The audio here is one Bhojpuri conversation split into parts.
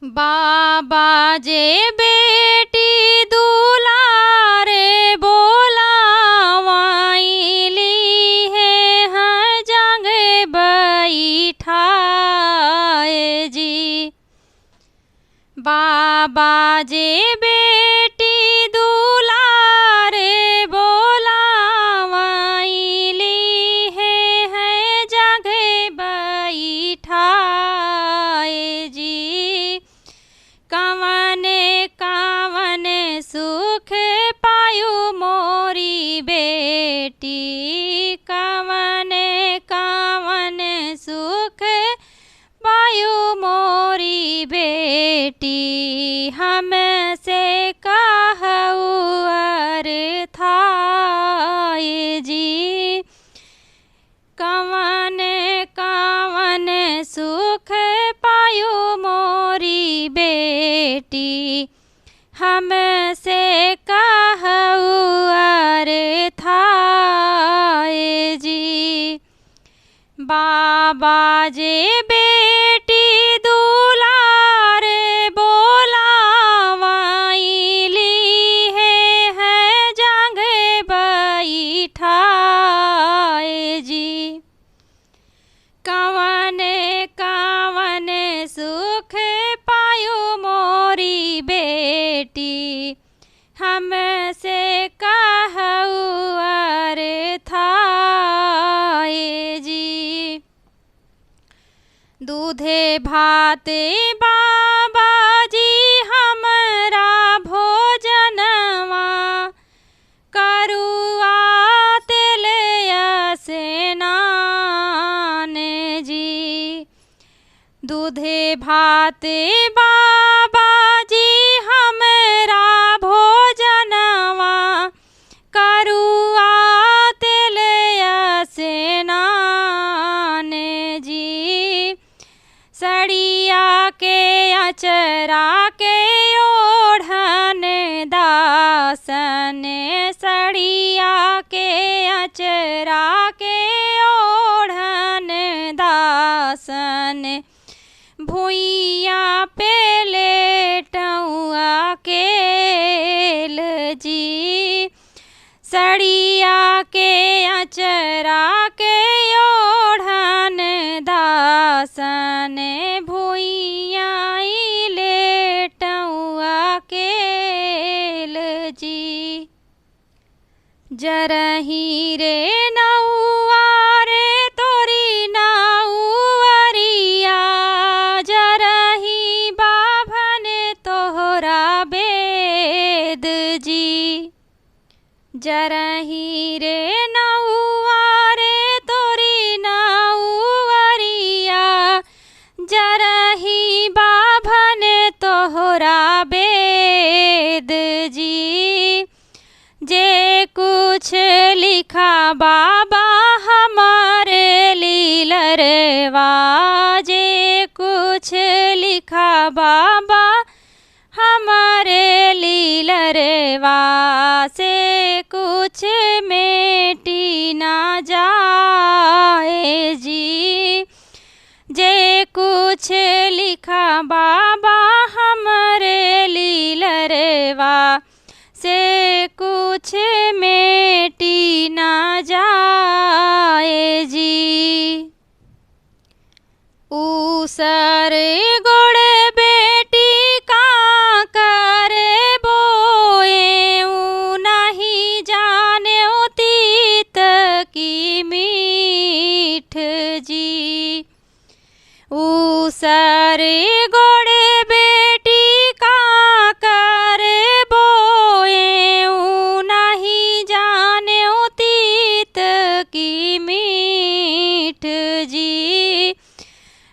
बाबा जे बेटी दुलारे बोलावाइली है हाँ जंगे बैठाए जी। बाबा जे बेटी दुलारे बोलावाइली है जंगे बैठाए जी। कवन कवन सुख पायु मोरी बेटी, कवन कवन सुख पायु मोरी बेटी। हमसे कहु अर्थाय जी। कवन कवन सुख पायु मोरी बेटी, हमसे कहु अर्थाय जी। बाबा जे बेटी दुलारे बोलावाइली है जंगे बैठाए जी। कवन कवन सुख पायु मोरी बेटी, हमसे कहु अर्थाय जी। दूधे भाते बाबा जी हमरा भोजनवा, करुआ तेल स्नान जी। दूधे भाते बाबा जी हमरा भोजनवा, करुआ तेल स्नान जी। सड़िया के अचरा के ओढ़न दासन, सड़िया के अचरा के ओढ़न दासन। भुइया पे लेटौआ केल जी। सड़िया के अचरा के ओढ़न दासन, भुइया लेटौआ केल जी। जरही रे नौआ रे तोरी नाउअरिया, जरही बाभन तोहरा बेद जी। जरही रे नौआ रे तोरी नाउअरिया, जरही बाभन तोहरा बेद जी। जे कुछ लिखा बाबा हमारे लीलरवा, जे कुछ लिखा बाबा हमारे लीलरवा, से कुछ मेटी ना जाए जी। जे कुछ लिखा बाबा हमारे लीलरवा, से कुछ मेटी ना जाए जी। ऊसर गोड़ बेटी का करे बोए, नहीं जाने तीत की मीठ जी। ऊसर गोड़ बेटी का करे बोए, नहीं जाने तीत की मीठ जी।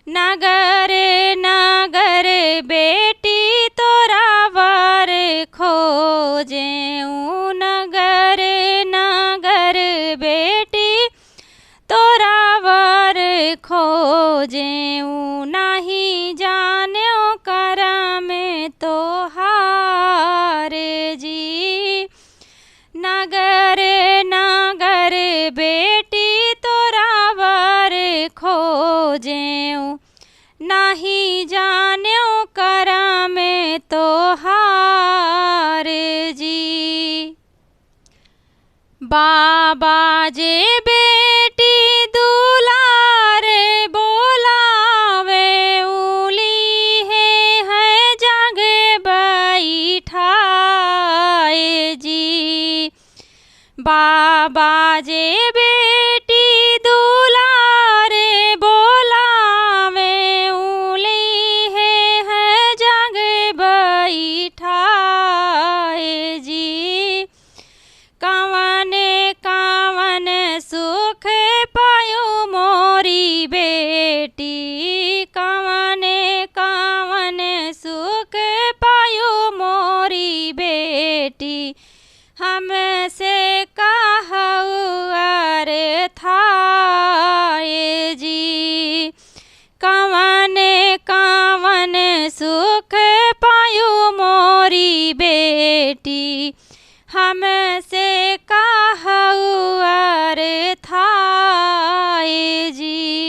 नगर नगर बेटी तोरा वर खोजे, नगर नगर बेटी तोरा वर खोजे। नहीं जाने करम तोहार जी। नगर नगर बेटी तोरा वर खोजे, नहीं जाने करम बाबा जे बेटी दुलारे बोलावे उली है जग बैठाए जी। बाबा जे बेटी दुलारे बोलावे उली है जग बैठाए जी। कवन कवन सुख पायो मोरी बेटी, कवन कवन सुख पायो मोरी बेटी, हमसे कहु अरे थाए जी। कवन कवन सुख पायो मोरी बेटी, हमसे कहु अरे थाए जी।